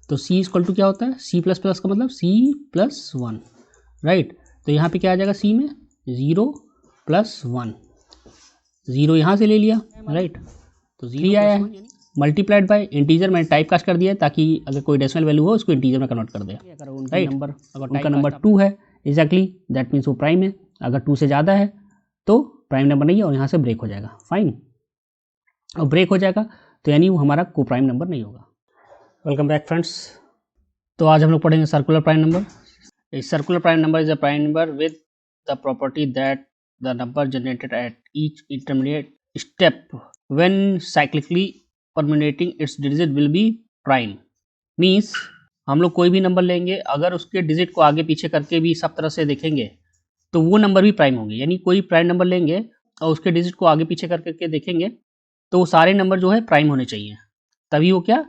तो c equal to क्या होता है, c प्लस प्लस का मतलब c प्लस 1, राइट। तो यहाँ पे क्या आ जाएगा c में 0 प्लस 1, 0 यहाँ से ले लिया, राइट। तो 3 आया है, मल्टीप्लाइड बाय इंटीजर मैंने टाइप कास्ट कर दिया है ताकि अगर कोई डेसिमल वैल्यू हो उसको इंटीजर में कन्वर्ट कर दे, राइट। उनका नंबर 2 है एग्जैक्टली, दैट मीन्स वो प्राइम है। अगर 2 से ज़्यादा है तो प्राइम नंबर नहीं है और यहाँ से ब्रेक हो जाएगा, फाइन। और ब्रेक हो जाएगा तो यानी वो हमारा को प्राइम नंबर नहीं होगा। Welcome back friends. तो आज हम लोग पढ़ेंगे circular prime number. A circular prime number is a prime number with the property that the number generated at each intermediate step when cyclically permeating its digit will be prime. Means हम लोग कोई भी number लेंगे, अगर उसके digit को आगे पीछे करके भी सब तरह से देखेंगे तो वो नंबर भी प्राइम होंगे। यानी कोई प्राइम नंबर लेंगे और उसके डिजिट को आगे पीछे करके देखेंगे तो वो सारे नंबर जो है प्राइम होने चाहिए, तभी वो क्या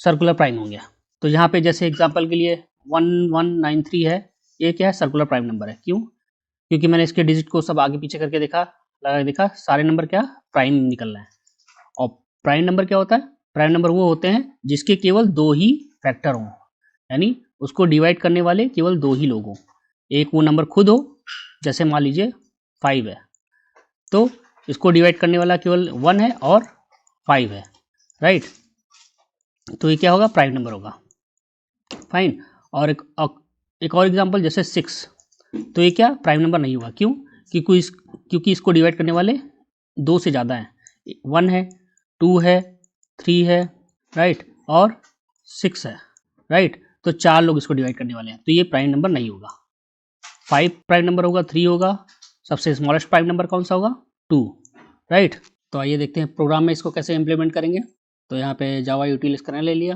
सर्कुलर प्राइम होंगे। तो यहाँ पे जैसे एग्जांपल के लिए 1193 है, ये क्या है सर्कुलर प्राइम नंबर है। क्यों? क्योंकि मैंने इसके डिजिट को सब आगे पीछे करके देखा सारे नंबर क्या प्राइम निकल रहे हैं। और प्राइम नंबर क्या होता है? प्राइम नंबर वो होते हैं जिसके केवल 2 ही फैक्टर हों, यानी उसको डिवाइड करने वाले केवल 2 ही लोग हों। एक वो नंबर खुद हो, जैसे मान लीजिए 5 है तो इसको डिवाइड करने वाला केवल 1 है और 5 है, राइट। तो ये क्या होगा? प्राइम नंबर होगा, फाइन। और एक और एग्जांपल जैसे 6, तो ये क्या प्राइम नंबर नहीं होगा। क्यों? क्योंकि इसको डिवाइड करने वाले 2 से ज़्यादा हैं, 1 है, 2 है, 3 है, राइट, और 6 है, राइट। तो 4 लोग इसको डिवाइड करने वाले हैं, तो ये प्राइम नंबर नहीं होगा। 5 प्राइम नंबर होगा, 3 होगा, सबसे स्मॉलेस्ट प्राइम नंबर कौन सा होगा? 2, राइट। तो आइए देखते हैं प्रोग्राम में इसको कैसे इम्प्लीमेंट करेंगे। तो यहाँ पे जावा यूटिलिटी स्कैनर ले लिया,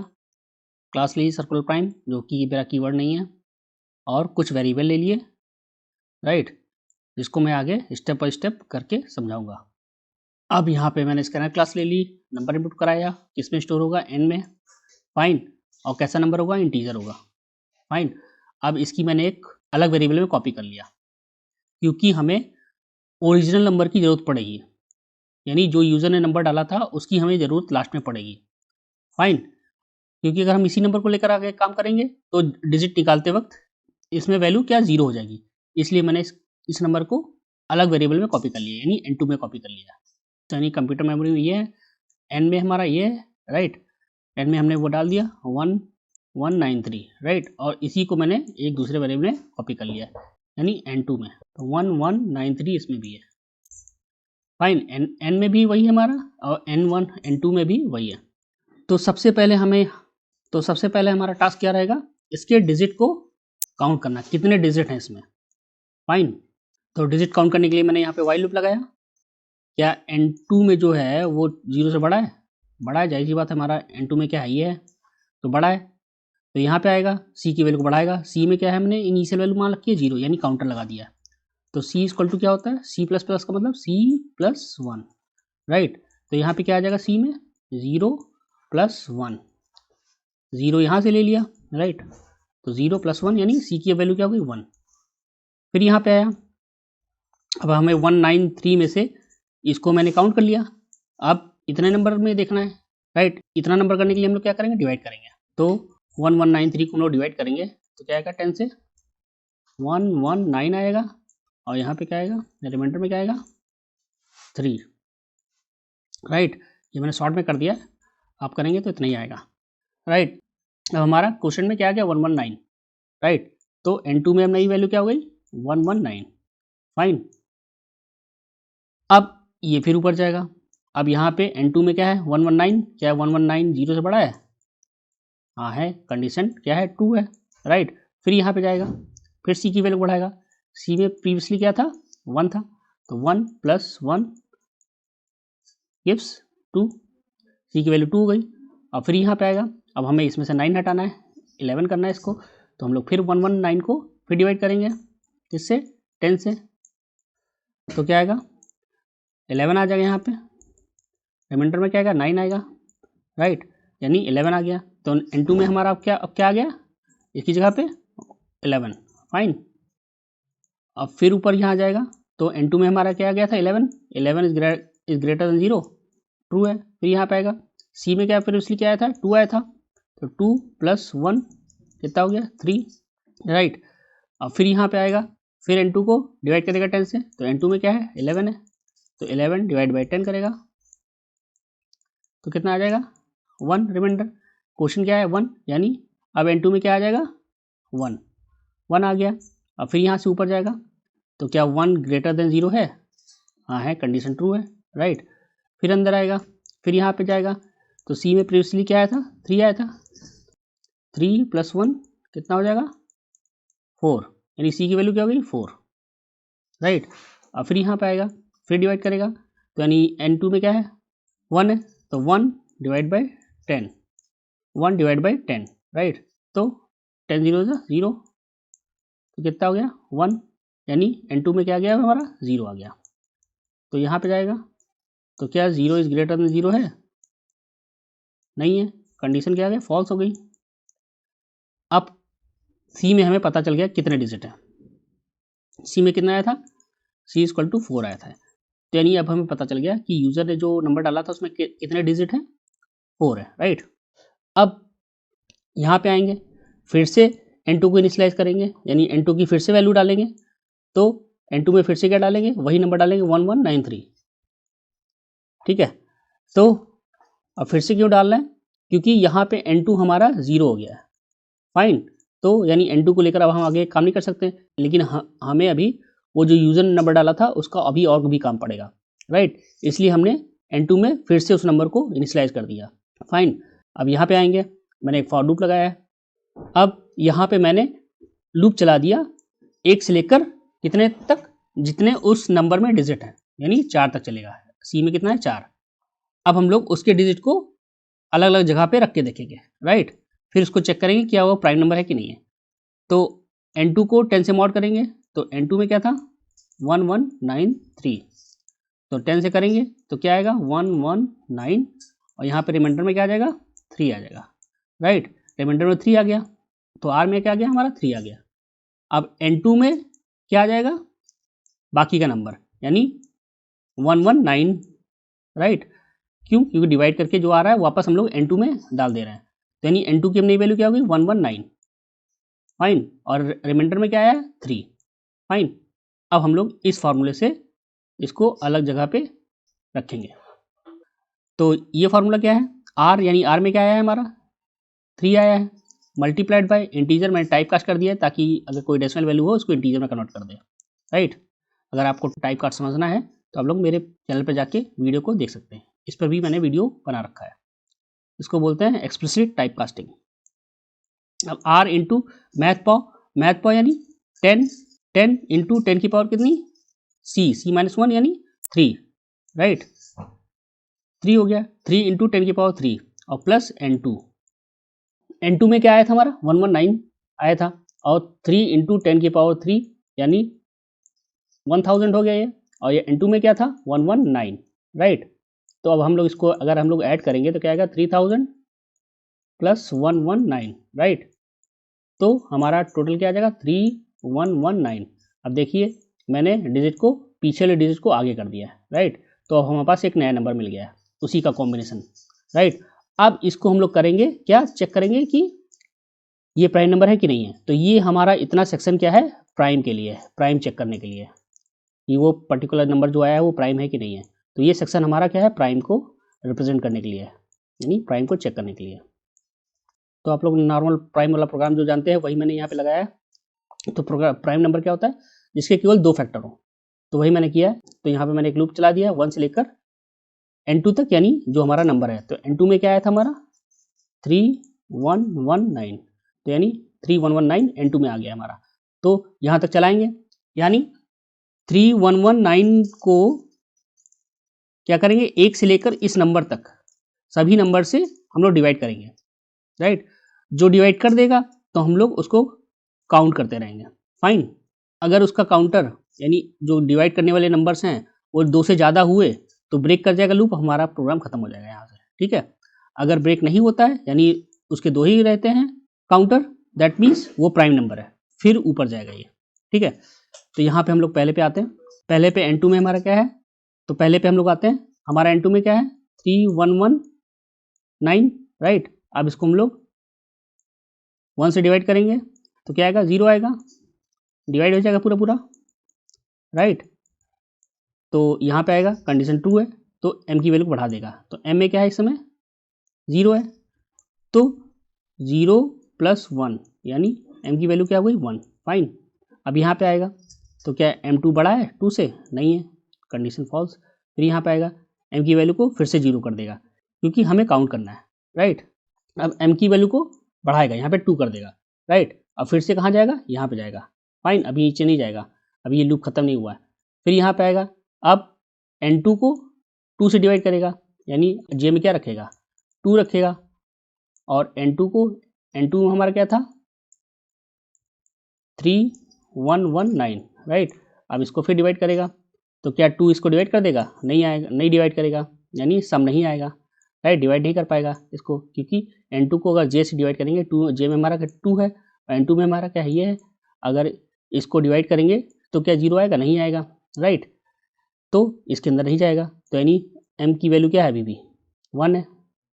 क्लास ली सर्कुलर प्राइम जो कि मेरा कीवर्ड नहीं है, और कुछ वेरिएबल ले लिए, राइट, जिसको मैं आगे स्टेप बाय स्टेप करके समझाऊंगा। अब यहाँ पे मैंने स्कैनर क्लास ले ली, नंबर इनपुट कराया, किसमें स्टोर होगा? n में, फाइन। और कैसा नंबर होगा? इंटीजर होगा, फाइन। अब इसकी मैंने एक अलग वेरिएबल में कॉपी कर लिया क्योंकि हमें ओरिजिनल नंबर की ज़रूरत पड़ेगी, यानी जो यूज़र ने नंबर डाला था उसकी हमें ज़रूरत लास्ट में पड़ेगी, फाइन। क्योंकि अगर हम इसी नंबर को लेकर आगे काम करेंगे तो डिजिट निकालते वक्त इसमें वैल्यू क्या 0 हो जाएगी, इसलिए मैंने इस नंबर को अलग वेरिएबल में कॉपी कर लिया, यानी n2 में कॉपी कर लिया। तो यानी कंप्यूटर मेमोरी में ये है, n में हमारा ये है, राइट, n में हमने वो डाल दिया 1193, राइट, और इसी को मैंने एक दूसरे वेरिएबल में कॉपी कर लिया, यानी n2 में। तो 1193 इसमें भी है, फाइन। n में भी वही है हमारा और n1 n2 में भी वही है। तो सबसे पहले हमारा टास्क क्या रहेगा? इसके डिजिट को काउंट करना, कितने डिजिट हैं इसमें, फाइन। तो डिजिट काउंट करने के लिए मैंने यहाँ पे वाइल लूप लगाया। क्या n2 में जो है वो 0 से बड़ा है? बड़ा है, जाहिर सी बात है, हमारा n2 में क्या है, ये है, तो बड़ा है, तो यहाँ पे आएगा, c की वैल्यू को बढ़ाएगा। c में क्या है, हमने इनिशियल वैल्यू मान रखी है 0, यानी काउंटर लगा दिया। तो c इक्वल टू क्या होता है? c प्लस प्लस का मतलब c प्लस 1, राइट। तो यहाँ पे क्या आ जाएगा? c में 0 प्लस 1, 0 यहाँ से ले लिया, राइट। तो 0 प्लस 1 यानी c की वैल्यू क्या हो गई? 1। फिर यहाँ पे आया, अब हमें 193 में से इसको मैंने काउंट कर लिया। अब इतने नंबर में देखना है, राइट। इतना नंबर करने के लिए हम लोग क्या करेंगे? डिवाइड करेंगे। तो 1193 को हम लोग डिवाइड करेंगे तो क्या आएगा? 10 से 119 आएगा, और यहाँ पे क्या आएगा? रिमाइंडर में क्या आएगा? 3, राइट। ये मैंने शॉर्ट में कर दिया, आप करेंगे तो इतना ही आएगा, राइट। अब हमारा क्वेश्चन में क्या आ गया? 119, राइट। तो n2 में नई वैल्यू क्या हो गई? 119, फाइन। अब ये फिर ऊपर जाएगा। अब यहाँ पे n2 में क्या है? 119, क्या है 119 0 से बड़ा है? हाँ है, कंडीशन क्या है? 2 है, राइट। फिर यहाँ पे जाएगा, फिर c की वैल्यू बढ़ाएगा। c में प्रीवियसली क्या था? 1 था, तो 1 प्लस 1 गिव्स 2, c की वैल्यू 2 हो गई। अब फिर यहाँ पे आएगा, अब हमें इसमें से 9 हटाना है, 11 करना है इसको, तो हम लोग फिर 119 को फिर डिवाइड करेंगे, किससे? 10 से। तो क्या आएगा? 11 आ जाएगा यहाँ पे, रिमाइंडर में क्या आएगा? 9 आएगा, राइट, यानी 11 आ गया। तो n2 में हमारा अब क्या आ गया इसकी जगह पे? 11, फाइन। अब फिर ऊपर यहाँ आ जाएगा, तो N2 में हमारा क्या आ गया था 11, 11 इज ग्रेटर देन 0, ट्रू है। फिर यहाँ पे आएगा C में क्या प्रीवियसली क्या आया था 2 आया था, तो 2 + 1 कितना हो गया 3, राइट। अब फिर यहाँ पे आएगा, फिर N2 को डिवाइड करेगा 10 से, तो N2 में क्या है 11 है, तो 11 डिवाइड बाई 10 करेगा तो कितना आ जाएगा 1 रिमाइंडर। क्वेश्चन क्या है 1, यानी अब N2 में क्या आ जाएगा 1, 1 आ गया। अब फिर यहाँ से ऊपर जाएगा तो क्या 1 ग्रेटर देन 0 है, हाँ है, कंडीशन ट्रू है, राइट। फिर अंदर आएगा, फिर यहाँ पे जाएगा तो C में प्रीवियसली क्या आया था 3 आया था, 3 + 1 कितना हो जाएगा 4, यानी C की वैल्यू क्या हो गई 4, राइट। अब फिर यहाँ पे आएगा, फिर डिवाइड करेगा तो यानी N2 में क्या है 1 है, तो 1 divide by 10, 1 divide by 10, right. तो 10 0 0, तो कितना हो गया 1, यानी N2 में क्या आ गया हमारा 0 आ गया। तो यहाँ पे जाएगा तो क्या 0 इज ग्रेटर देन 0 है, नहीं है, कंडीशन क्या आ गया फॉल्स हो गई। अब C में हमें पता चल गया कितने डिजिट है, C में कितना आया था C = 4 आया था, तो यानी अब हमें पता चल गया कि यूज़र ने जो नंबर डाला था उसमें कितने डिजिट हैं 4 है, राइट। अब यहाँ पे आएंगे, फिर से N2 को इनिशियलाइज करेंगे, यानी N2 की फिर से वैल्यू डालेंगे, तो N2 में फिर से क्या डालेंगे वही नंबर डालेंगे 1193, ठीक है। तो अब फिर से क्यों डाल रहे हैं, क्योंकि यहाँ पे N2 हमारा 0 हो गया है, फाइन। तो यानी N2 को लेकर अब हम आगे काम नहीं कर सकते, लेकिन हमें अभी वो जो यूज़र ने नंबर डाला था उसका अभी और भी काम पड़ेगा, राइट। इसलिए हमने N2 में फिर से उस नंबर को इनिशियलाइज कर दिया, फाइन। अब यहाँ पे आएंगे, मैंने एक फॉर लूप लगाया है, अब यहाँ पे मैंने लूप चला दिया 1 से लेकर कितने तक, जितने उस नंबर में डिजिट हैं, यानी 4 तक चलेगा। C में कितना है 4। अब हम लोग उसके डिजिट को अलग अलग जगह पे रख के देखेंगे, राइट। फिर उसको चेक करेंगे क्या वो प्राइम नंबर है कि नहीं है। तो N2 को 10 से मॉड करेंगे, तो N2 में क्या था 1193, तो 10 से करेंगे तो क्या आएगा 119, और यहाँ पे रिमाइंडर में क्या आ जाएगा 3 आ जाएगा, राइट। रिमाइंडर में 3 आ गया, तो R में क्या आ गया हमारा 3 आ गया। अब N2 में क्या आ जाएगा बाकी का नंबर, यानी 119, राइट। क्यों, क्योंकि डिवाइड करके जो आ रहा है वापस हम लोग N2 में डाल दे रहे हैं, तो यानी N2 की नई वैल्यू क्या होगी 119, फाइन। और रिमाइंडर में क्या आया 3, फाइन। अब हम लोग इस फार्मूले से इसको अलग जगह पे रखेंगे। तो ये फार्मूला क्या है R, यानी R में क्या आया है हमारा 3 आया है, मल्टीप्लाइड बाय इंटीजर मैंने टाइप कास्ट कर दिया है, ताकि अगर कोई डेसिमल वैल्यू हो उसको इंटीजर में कन्वर्ट कर दे, राइट। अगर आपको टाइप कास्ट समझना है तो आप लोग मेरे चैनल पे जाके वीडियो को देख सकते हैं, इस पर भी मैंने वीडियो बना रखा है, इसको बोलते हैं एक्सप्लिसिट टाइप कास्टिंग। अब R इंटू मैथ पावर यानी 10 इंटू 10 की पावर कितनी C -1 यानी 3, राइट। 3 हो गया, 3 इंटू 10 की पावर 3 और प्लस N2 में क्या आया था हमारा 119 आया था, और 3 इंटू 10 की पावर 3 यानी 1000 हो गया ये, और ये N2 में क्या था 119, राइट। तो अब हम लोग इसको अगर हम लोग ऐड करेंगे तो क्या आएगा 3000 प्लस 119, राइट। तो हमारा टोटल क्या आ जाएगा 3119। अब देखिए मैंने डिजिट को पीछे वाले डिजिट को आगे कर दिया है, राइट। तो अब हमारे पास एक नया नंबर मिल गया है उसी का कॉम्बिनेशन, राइट। अब इसको हम लोग करेंगे क्या, चेक करेंगे कि ये प्राइम नंबर है कि नहीं है। तो ये हमारा इतना सेक्शन क्या है प्राइम के लिए, प्राइम चेक करने के लिए कि वो पर्टिकुलर नंबर जो आया है वो प्राइम है कि नहीं है। तो ये सेक्शन हमारा क्या है प्राइम को रिप्रेजेंट करने के लिए, यानी प्राइम को चेक करने के लिए। तो आप लोग नॉर्मल प्राइम वाला प्रोग्राम जो जानते हैं वही मैंने यहाँ पे लगाया है। तो प्रोग्राम प्राइम नंबर क्या होता है जिसके केवल 2 फैक्टर हो, तो वही मैंने किया है। तो यहाँ पे मैंने एक लूप चला दिया 1 से लेकर N2 तक, यानी जो हमारा नंबर है। तो N2 में क्या आया था हमारा 3119, तो यानी 3119 N2 में आ गया हमारा। तो यहाँ तक चलाएंगे, यानी 3119 को क्या करेंगे 1 से लेकर इस नंबर तक सभी नंबर से हम लोग डिवाइड करेंगे, राइट। जो डिवाइड कर देगा तो हम लोग उसको काउंट करते रहेंगे, फाइन। अगर उसका काउंटर यानी जो डिवाइड करने वाले नंबर्स हैं वो 2 से ज़्यादा हुए तो ब्रेक कर जाएगा लूप, हमारा प्रोग्राम खत्म हो जाएगा यहाँ से, ठीक है। अगर ब्रेक नहीं होता है यानी उसके 2 ही रहते हैं काउंटर, दैट मीन्स वो प्राइम नंबर है, फिर ऊपर जाएगा ये, ठीक है। तो यहाँ पे हम लोग पहले पे आते हैं, पहले पे N2 में हमारा क्या है, तो पहले पे हम लोग आते हैं, हमारा N2 में क्या है 3119, राइट। अब इसको हम लोग 1 से डिवाइड करेंगे तो क्या आएगा 0 आएगा, डिवाइड हो जाएगा पूरा पूरा, राइट। तो यहाँ पे आएगा कंडीशन ट्रू है तो m की वैल्यू बढ़ा देगा, तो m में क्या है इस समय 0 है, तो 0 + 1 यानी m की वैल्यू क्या हो गई 1, फाइन। अब यहाँ पे आएगा तो क्या m2 बड़ा है 2 से, नहीं है, कंडीशन फॉल्स। फिर यहाँ पे आएगा m की वैल्यू को फिर से 0 कर देगा क्योंकि हमें काउंट करना है, राइट। अब m की वैल्यू को बढ़ाएगा, यहाँ पे 2 कर देगा, राइट। अब फिर से कहाँ जाएगा, यहाँ पे जाएगा, फाइन। अभी नीचे नहीं जाएगा, अभी ये लूप खत्म नहीं हुआ है। फिर यहाँ पे आएगा, अब N2 को 2 से डिवाइड करेगा, यानी j में क्या रखेगा 2 रखेगा, और N2 को, N2 हमारा क्या था 3119, राइट। अब इसको फिर डिवाइड करेगा तो क्या 2 इसको डिवाइड कर देगा, नहीं आएगा, नहीं डिवाइड करेगा, यानी सम नहीं आएगा, राइट। डिवाइड नहीं कर पाएगा इसको, क्योंकि N2 को अगर j से डिवाइड करेंगे, 2 j में हमारा 2 है और N2 में हमारा क्या है ये है, अगर इसको डिवाइड करेंगे तो क्या 0 आएगा, नहीं आएगा, राइट। तो इसके अंदर नहीं जाएगा, तो यानी m की वैल्यू क्या है अभी भी 1 है।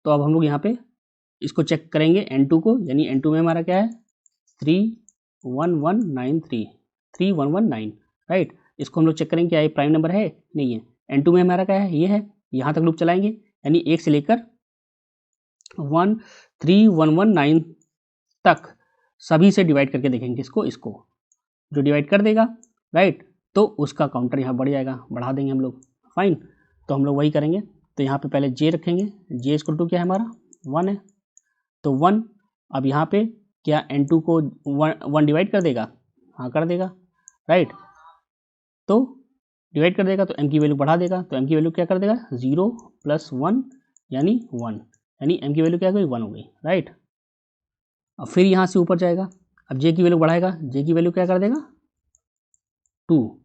तो अब हम लोग यहाँ पे इसको चेक करेंगे N2 को, यानी N2 में हमारा क्या है 3119, राइट। इसको हम लोग चेक करेंगे क्या ये प्राइम नंबर है, नहीं है। N2 में हमारा क्या है, ये है, यहाँ तक लूप चलाएंगे, यानी 1 से लेकर 13119 तक सभी से डिवाइड करके देखेंगे इसको जो डिवाइड कर देगा, राइट, तो उसका काउंटर यहाँ बढ़ जाएगा, बढ़ा देंगे हम लोग, फाइन। तो हम लोग वही करेंगे, तो यहाँ पे पहले j रखेंगे, j = क्या है हमारा 1 है, तो 1। अब यहाँ पे क्या N2 को 1 डिवाइड कर देगा, हाँ कर देगा, राइट। तो डिवाइड कर देगा तो m की वैल्यू बढ़ा देगा, तो m की वैल्यू क्या कर देगा 0 + 1 यानी 1, यानी m की वैल्यू क्या हो गई 1 हो गई, राइट। अब फिर यहाँ से ऊपर जाएगा, अब j की वैल्यू बढ़ाएगा, j की वैल्यू क्या कर देगा 2।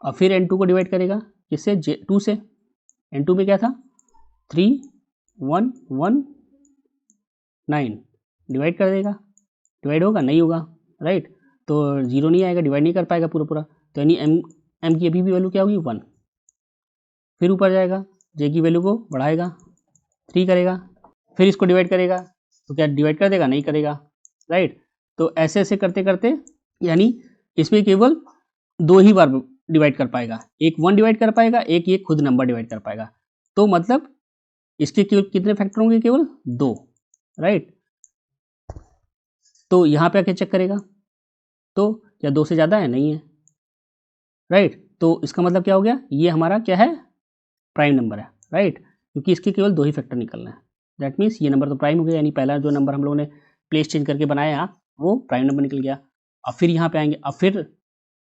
अब फिर N2 को डिवाइड करेगा किससे 2 से, N2 में क्या था 3119, डिवाइड कर देगा, डिवाइड होगा नहीं होगा, राइट। तो 0 नहीं आएगा, डिवाइड नहीं कर पाएगा पूरा पूरा, तो यानी m की अभी भी वैल्यू क्या होगी 1। फिर ऊपर जाएगा, j की वैल्यू को बढ़ाएगा 3 करेगा, फिर इसको डिवाइड करेगा तो क्या डिवाइड कर देगा, नहीं करेगा, राइट। तो ऐसे ऐसे करते करते यानी इसमें केवल 2 ही बार डिवाइड कर पाएगा, एक 1 डिवाइड कर पाएगा, एक ये खुद नंबर डिवाइड कर पाएगा, तो मतलब इसके केवल कितने फैक्टर होंगे, केवल 2, राइट। तो यहाँ पे आके चेक करेगा तो क्या 2 से ज़्यादा है, नहीं है, राइट। तो इसका मतलब क्या हो गया, ये हमारा क्या है प्राइम नंबर है, राइट, क्योंकि इसके केवल 2 ही फैक्टर निकलना है, दैट मीन्स ये नंबर तो प्राइम हो गया, यानी पहला जो नंबर हम लोगों ने प्लेस चेंज करके बनाया वो प्राइम नंबर निकल गया। अब फिर यहाँ पे आएंगे, अब फिर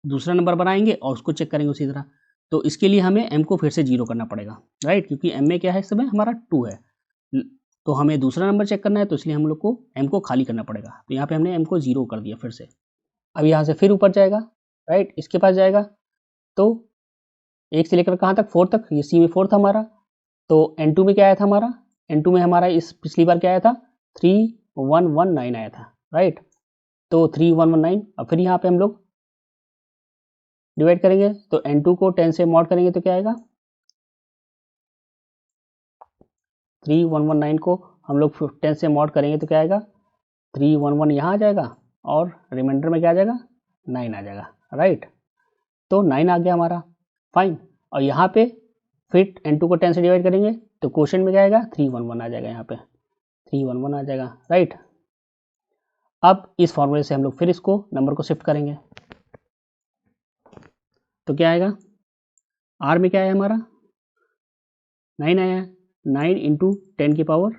दूसरा नंबर बनाएंगे और उसको चेक करेंगे उसी तरह, तो इसके लिए हमें m को फिर से 0 करना पड़ेगा, राइट, क्योंकि m में क्या है इस समय हमारा 2 है, तो हमें दूसरा नंबर चेक करना है, तो इसलिए हम लोग को m को खाली करना पड़ेगा, तो यहाँ पे हमने m को 0 कर दिया फिर से। अब यहाँ से फिर ऊपर जाएगा, राइट, इसके पास जाएगा तो 1 से लेकर कहाँ तक 4 तक, ये c में 4 था हमारा, तो N2 में क्या आया था हमारा, N2 में हमारा इस पिछली बार क्या आया था 3119 आया था, राइट, तो 3119। अब फिर यहाँ पे हम लोग डिवाइड करेंगे, तो N2 को 10 से मॉड करेंगे तो क्या आएगा 3119 को हम लोग 10 से मॉड करेंगे तो क्या आएगा 311 यहाँ आ जाएगा, और रिमाइंडर में क्या आ जाएगा 9 आ जाएगा, राइट। तो 9 आ गया हमारा, फाइन। और यहाँ पे फिर N2 को 10 से डिवाइड करेंगे तो क्वेश्चन में क्या आएगा 311 आ जाएगा, यहाँ पे 311 आ जाएगा, राइट। अब इस फॉर्मूले से हम लोग फिर इसको नंबर को शिफ्ट करेंगे, तो क्या आएगा R में क्या है हमारा 9 आया है, 9 × 10 की पावर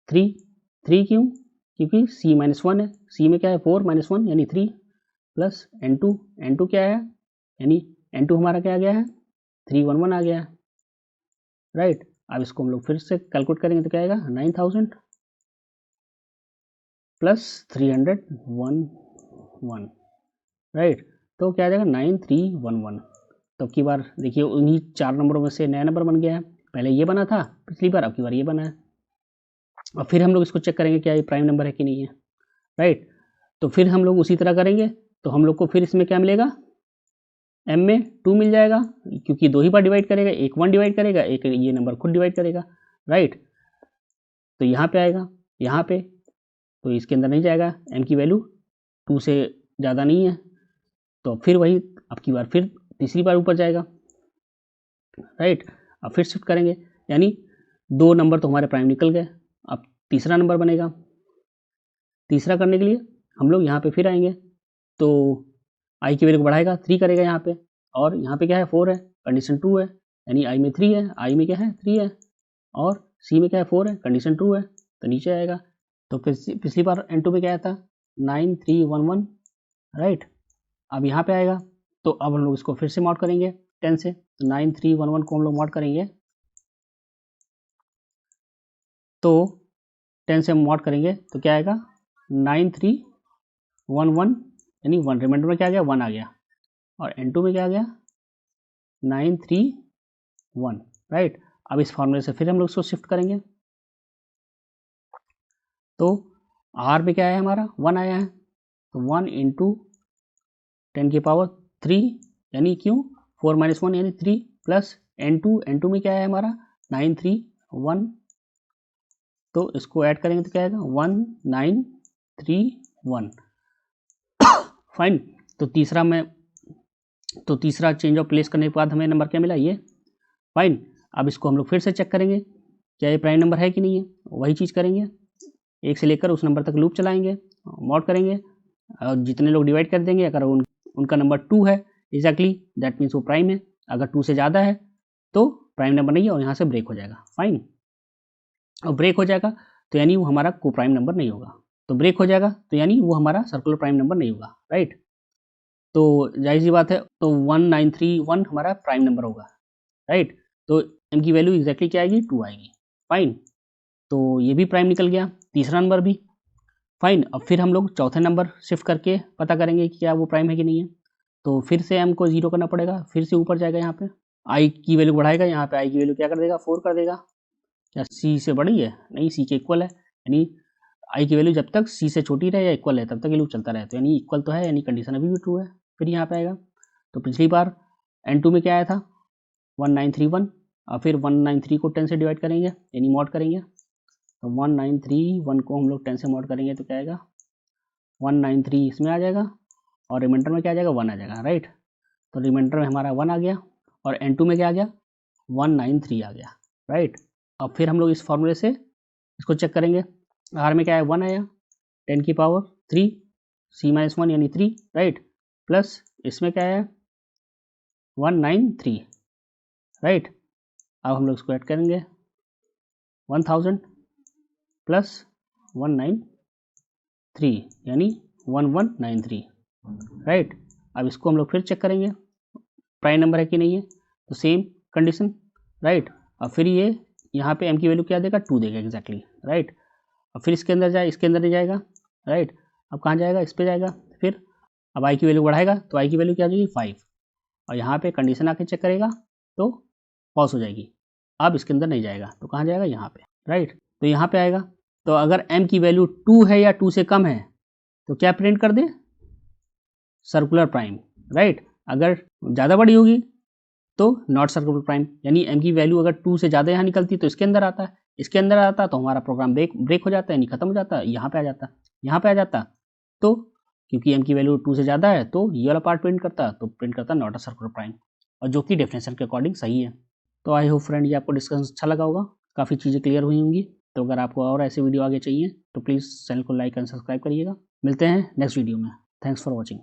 3, 3 क्यों, क्योंकि c - 1 है, c में क्या है 4 - 1 यानी 3 प्लस N2, N2 क्या है, यानी N2 हमारा क्या आ गया है 311 आ गया है, राइट। अब इसको हम लोग फिर से कैलकुलेट करेंगे तो क्या आएगा 9000 प्लस 311, राइट। तो क्या आ जाएगा 9311। तो अब की बार देखिए उन्हीं 4 नंबरों में से नया नंबर बन गया है, पहले ये बना था पिछली बार, अब की बार ये बना है। और फिर हम लोग इसको चेक करेंगे क्या ये प्राइम नंबर है कि नहीं है, राइट। तो फिर हम लोग उसी तरह करेंगे, तो हम लोग को फिर इसमें क्या मिलेगा m में 2 मिल जाएगा, क्योंकि 2 ही बार डिवाइड करेगा, एक 1 डिवाइड करेगा, एक ये नंबर खुद डिवाइड करेगा, राइट। तो यहाँ पे आएगा, यहाँ पे तो इसके अंदर नहीं जाएगा, m की वैल्यू 2 से ज़्यादा नहीं है, तो फिर वही अब की बार फिर तीसरी बार ऊपर जाएगा, राइट। अब फिर शिफ्ट करेंगे, यानी 2 नंबर तो हमारे प्राइम निकल गए, अब तीसरा नंबर बनेगा। तीसरा करने के लिए हम लोग यहाँ पे फिर आएंगे, तो आई की वैल्यू को बढ़ाएगा, 3 करेगा यहाँ पे, और यहाँ पे क्या है 4 है, कंडीशन 2 है, यानी आई में 3 है, आई में क्या है 3 है, और सी में क्या है 4 है, कंडीशन 2 है, तो नीचे आएगा। तो फिर पिछली बार N2 में क्या आया था 9311, राइट। अब यहाँ पे आएगा, तो अब हम लोग इसको फिर से मॉड करेंगे 10 से, तो 9311 को हम लोग मॉड करेंगे, तो 10 से मॉड करेंगे तो क्या आएगा 9311, यानी 1 रिमाइंडर में क्या आ गया 1 आ गया, और N2 में क्या आ गया 931, राइट। अब इस फॉर्मूले से फिर हम लोग इसको शिफ्ट करेंगे, तो R में क्या है हमारा 1 आया है, तो 1 इंटू 10 की पावर 3, यानी क्यों 4 - 1 यानी 3, प्लस N2 में क्या है हमारा 931, तो इसको ऐड करेंगे तो क्या आएगा 1931, फाइन। तो तीसरा चेंज ऑफ प्लेस करने के बाद हमें नंबर क्या मिला ये, फाइन। अब इसको हम लोग फिर से चेक करेंगे क्या ये प्राइम नंबर है कि नहीं है, वही चीज़ करेंगे, 1 से लेकर उस नंबर तक लूप चलाएंगे, मॉड करेंगे, और जितने लोग डिवाइड कर देंगे, अगर उनका नंबर 2 है एग्जैक्टली, दैट मीन्स वो प्राइम है, अगर 2 से ज़्यादा है तो प्राइम नंबर नहीं है, और यहाँ से ब्रेक हो जाएगा, फाइन। और ब्रेक हो जाएगा तो यानी वो हमारा को प्राइम नंबर नहीं होगा, तो ब्रेक हो जाएगा तो यानी वो हमारा सर्कुलर प्राइम नंबर नहीं होगा, राइट। तो जाहिर सी बात है, तो 1931 हमारा प्राइम नंबर होगा, राइट। तो m की वैल्यू एग्जैक्टली क्या आएगी 2 आएगी, फाइन। तो ये भी प्राइम निकल गया, तीसरा नंबर भी, फाइन। अब फिर हम लोग चौथे नंबर शिफ्ट करके पता करेंगे कि क्या वो प्राइम है कि नहीं है, तो फिर से m को 0 करना पड़ेगा, फिर से ऊपर जाएगा, यहाँ पे i की वैल्यू बढ़ाएगा, यहाँ पे i की वैल्यू क्या कर देगा 4 कर देगा, क्या c से बड़ी है, नहीं c के इक्वल है, यानी i की वैल्यू जब तक c से छोटी रहे या इक्वल है तब तक ये लूप चलता रहे, तो यानी इक्वल तो है, यानी कंडीशन अभी भी ट्रू है। फिर यहाँ पे आएगा, तो पिछली बार N2 में क्या आया था 1931, और फिर 193 को 10 से डिवाइड करेंगे, यानी मॉड करेंगे, तो 1931 को हम लोग 10 से मॉड करेंगे तो क्या आएगा 193 इसमें आ जाएगा, और रिमाइंडर में क्या आ जाएगा 1 आ जाएगा, राइट। तो रिमाइंडर में हमारा 1 आ गया, और N2 में क्या आ गया 193 आ गया, राइट। अब फिर हम लोग इस फॉर्मूले से इसको चेक करेंगे, R में क्या है 1 आया, 10 की पावर 3, C - 1 यानी 3, राइट, प्लस इसमें क्या है 193, राइट। अब हम लोग इसको ऐड करेंगे 1000 प्लस 193, यानी 1193, राइट। अब इसको हम लोग फिर चेक करेंगे प्राइम नंबर है कि नहीं है, तो सेम कंडीशन, राइट। अब फिर ये यहाँ पे m की वैल्यू क्या देगा 2 देगा एग्जैक्टली, राइट। अब फिर इसके अंदर जाए, इसके अंदर नहीं जाएगा, राइट। अब कहाँ जाएगा, इस पर जाएगा, फिर अब i की वैल्यू बढ़ाएगा, तो i की वैल्यू क्या आ जाएगी 5, और यहाँ पे कंडीशन आके चेक करेगा तो पॉज हो जाएगी, अब इसके अंदर नहीं जाएगा, तो कहाँ जाएगा यहाँ पे, राइट। तो यहाँ पे आएगा, तो अगर m की वैल्यू 2 है या 2 से कम है तो क्या प्रिंट कर दे सर्कुलर प्राइम, राइट। अगर ज़्यादा बड़ी होगी तो नॉट सर्कुलर प्राइम, यानी m की वैल्यू अगर 2 से ज़्यादा यहाँ निकलती तो इसके अंदर आता है, इसके अंदर आता तो हमारा प्रोग्राम ब्रेक हो जाता है, यानी खत्म हो जाता, यहाँ पे आ जाता, यहाँ पे आ जाता, तो क्योंकि m की वैल्यू 2 से ज़्यादा है तो ये वाला पार्ट प्रिंट करता, तो प्रिंट करता नॉट अ सर्कुलर प्राइम, और जो कि डेफिनेशन के अकॉर्डिंग सही है। तो आई होप फ्रेंड ये आपको डिस्कशन अच्छा लगा होगा, काफ़ी चीज़ें क्लियर हुई होंगी। तो अगर आपको और ऐसे वीडियो आगे चाहिए तो प्लीज़ चैनल को लाइक एंड सब्सक्राइब करिएगा। मिलते हैं नेक्स्ट वीडियो में, थैंक्स फॉर वॉचिंग।